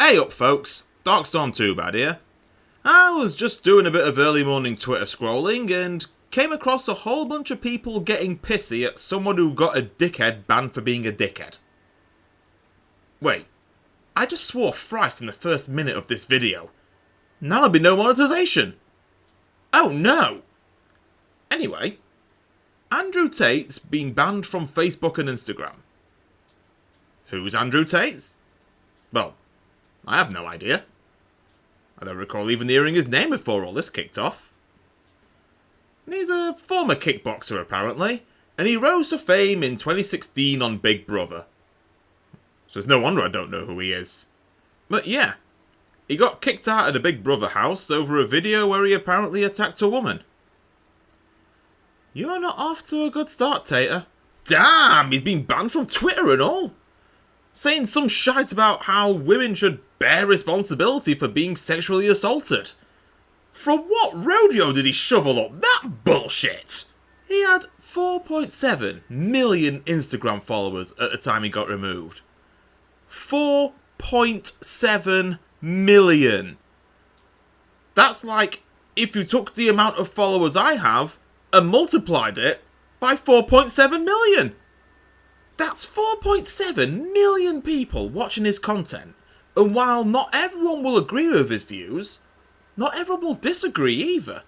Hey up folks, Darkstorm 2 bad here. I was just doing a bit of early morning Twitter scrolling and came across a whole bunch of people getting pissy at someone who got a dickhead banned for being a dickhead. Wait, I just swore thrice in the first minute of this video. Now there'll be no monetization. Oh no! Anyway, Andrew Tate's been banned from Facebook and Instagram. Who's Andrew Tate? Well, I have no idea. I don't recall even hearing his name before all this kicked off. He's a former kickboxer apparently, and he rose to fame in 2016 on Big Brother. So it's no wonder I don't know who he is. But yeah, he got kicked out of the Big Brother house over a video where he apparently attacked a woman. You're not off to a good start, Tate. Damn, he's been banned from Twitter and all. Saying some shite about how women should bear responsibility for being sexually assaulted. From what rodeo did he shovel up that bullshit? He had 4.7 million Instagram followers at the time he got removed. 4.7 million. That's like if you took the amount of followers I have and multiplied it by 4.7 million. That's 4.7 million people watching his content, and while not everyone will agree with his views, not everyone will disagree either.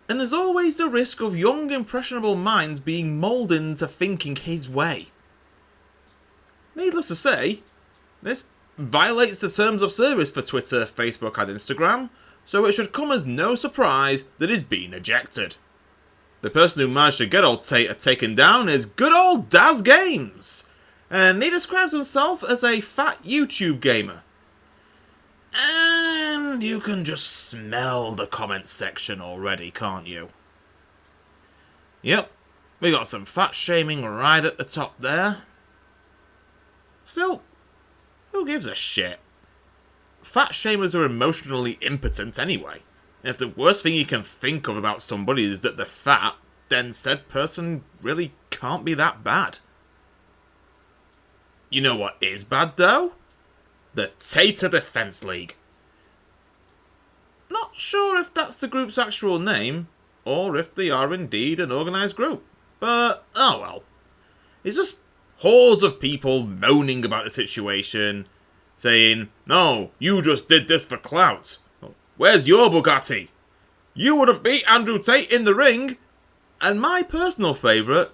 And there's always the risk of young impressionable minds being moulded into thinking his way. Needless to say, this violates the terms of service for Twitter, Facebook and Instagram, so it should come as no surprise that he's been ejected. The person who managed to get old Tate taken down is good old Daz Games, and he describes himself as a fat YouTube gamer. And you can just smell the comments section already, can't you? Yep, we got some fat shaming right at the top there. Still, who gives a shit? Fat shamers are emotionally impotent anyway. If the worst thing you can think of about somebody is that they're fat, then said person really can't be that bad. You know what is bad though? The Tate Defense League. Not sure if that's the group's actual name, or if they are indeed an organised group, but oh well. It's just hordes of people moaning about the situation, saying, "No, you just did this for clout. Where's your Bugatti? You wouldn't beat Andrew Tate in the ring." And my personal favourite,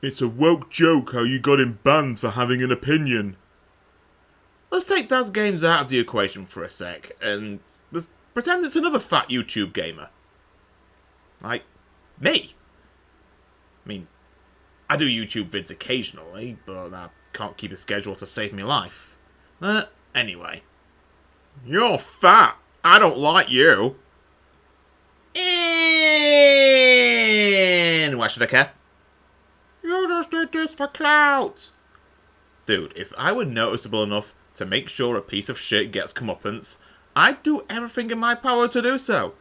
"It's a woke joke how you got him banned for having an opinion." Let's take Daz Games out of the equation for a sec, and let's pretend it's another fat YouTube gamer. Like, me. I mean, I do YouTube vids occasionally, but I can't keep a schedule to save me life. Anyway. You're fat. I don't like you. And why should I care? You just did this for clout. Dude, if I were noticeable enough to make sure a piece of shit gets comeuppance, I'd do everything in my power to do so.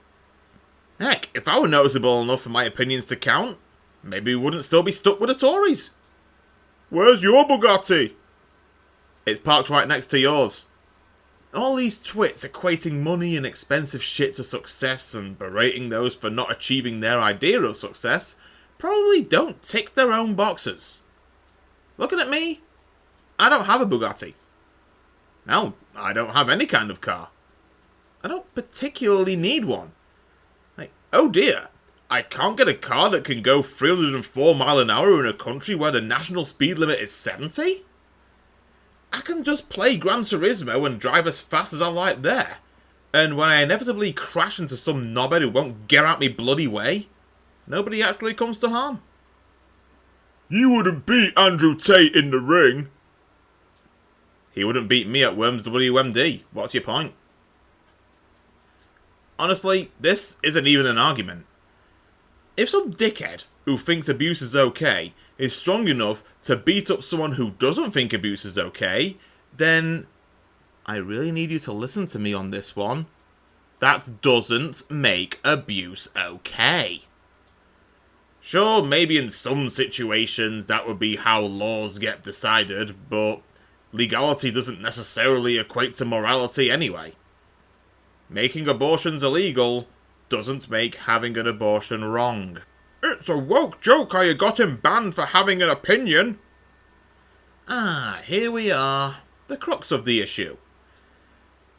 Heck, if I were noticeable enough for my opinions to count, maybe we wouldn't still be stuck with the Tories. Where's your Bugatti? It's parked right next to yours. All these twits equating money and expensive shit to success and berating those for not achieving their idea of success probably don't tick their own boxes. Looking at me, I don't have a Bugatti. Hell, I don't have any kind of car. I don't particularly need one. Like, oh dear, I can't get a car that can go 304 miles an hour in a country where the national speed limit is 70? I can just play Gran Turismo and drive as fast as I like there. And when I inevitably crash into some knobhead who won't get out me bloody way, nobody actually comes to harm. You wouldn't beat Andrew Tate in the ring. He wouldn't beat me at Worms WMD. What's your point? Honestly, this isn't even an argument. If some dickhead who thinks abuse is okay is strong enough to beat up someone who doesn't think abuse is okay, then I really need you to listen to me on this one. That doesn't make abuse okay. Sure, maybe in some situations that would be how laws get decided, but legality doesn't necessarily equate to morality anyway. Making abortions illegal doesn't make having an abortion wrong. It's a woke joke how you got him banned for having an opinion. Here we are. The crux of the issue.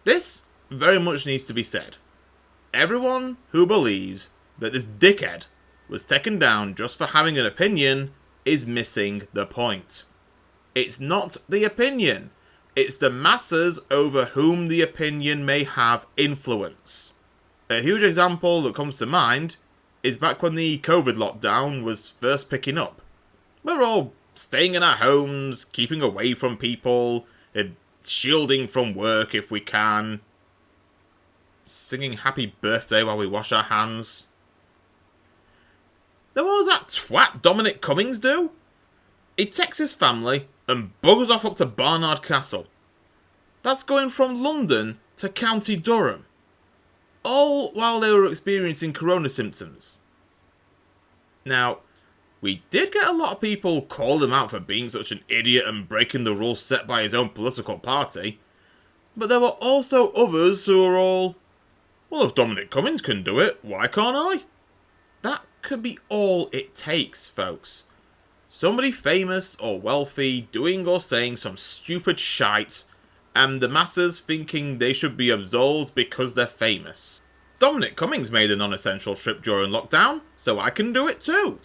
This very much needs to be said. Everyone who believes that this dickhead was taken down just for having an opinion is missing the point. It's not the opinion. It's the masses over whom the opinion may have influence. A huge example that comes to mind is back when the COVID lockdown was first picking up. We're all staying in our homes, keeping away from people, shielding from work if we can, singing happy birthday while we wash our hands. Then what does that twat Dominic Cummings do? He texts his family and buggers off up to Barnard Castle. That's going from London to County Durham. All while they were experiencing corona symptoms. Now, we did get a lot of people call him out for being such an idiot and breaking the rules set by his own political party. But there were also others who were all, well, if Dominic Cummings can do it, why can't I? That can be all it takes, folks. Somebody famous or wealthy doing or saying some stupid shite, and the masses thinking they should be absolved because they're famous. Dominic Cummings made a non-essential trip during lockdown, so I can do it too.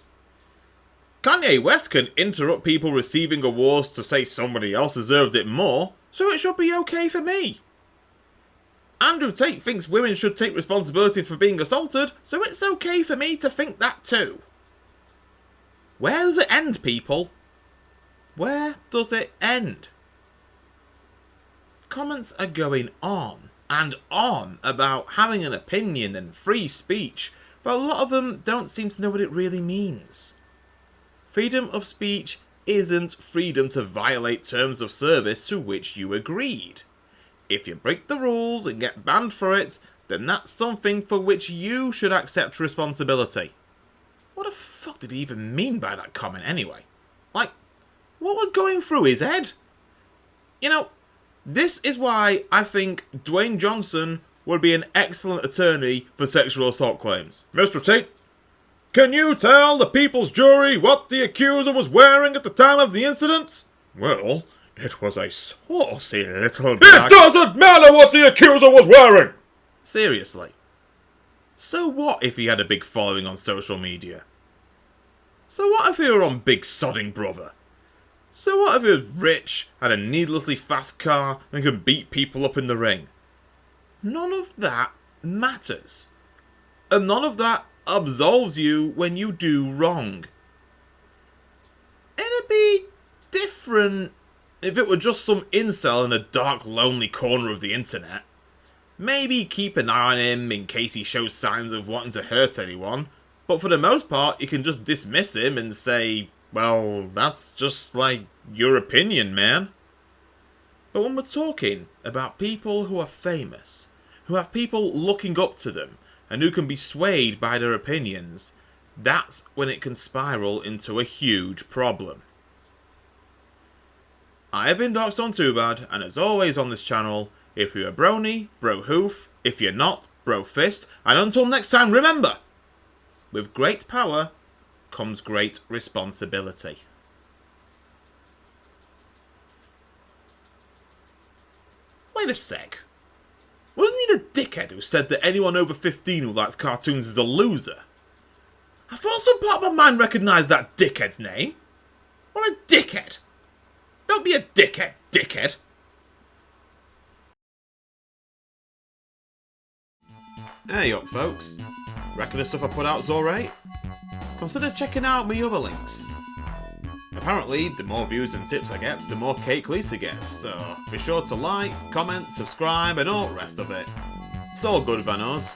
Kanye West can interrupt people receiving awards to say somebody else deserved it more, so it should be okay for me. Andrew Tate thinks women should take responsibility for being assaulted, so it's okay for me to think that too. Where does it end, people? Where does it end? Comments are going on and on about having an opinion and free speech, but a lot of them don't seem to know what it really means. Freedom of speech isn't freedom to violate terms of service to which you agreed. If you break the rules and get banned for it, then that's something for which you should accept responsibility. What the fuck did he even mean by that comment anyway? Like, what was going through his head? You know, this is why I think Dwayne Johnson would be an excellent attorney for sexual assault claims. Mr. Tate, can you tell the people's jury what the accuser was wearing at the time of the incident? Well, it was a saucy little black... It doesn't matter what the accuser was wearing! Seriously. So what if he had a big following on social media? So what if he were on Big Sodding Brother? So what if he was rich, had a needlessly fast car, and could beat people up in the ring? None of that matters. And none of that absolves you when you do wrong. It'd be different if it were just some incel in a dark, lonely corner of the internet. Maybe keep an eye on him in case he shows signs of wanting to hurt anyone, but for the most part, you can just dismiss him and say, well, that's just like your opinion, man. But when we're talking about people who are famous, who have people looking up to them, and who can be swayed by their opinions, that's when it can spiral into a huge problem. I have been Darkstone Too Bad, and as always on this channel, if you're a brony, bro hoof, if you're not, bro fist, and until next time, remember, with great power comes great responsibility. Wait a sec. Wasn't he the dickhead who said that anyone over 15 who likes cartoons is a loser? I thought some part of my mind recognised that dickhead's name. Or a dickhead. Don't be a dickhead, dickhead. Hey up, folks. Reckon the stuff I put out's alright? Consider checking out my other links. Apparently, the more views and tips I get, the more cake Lisa gets, so be sure to like, comment, subscribe, and all the rest of it. It's all good, Vanos.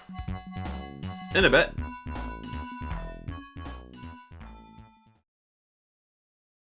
In a bit.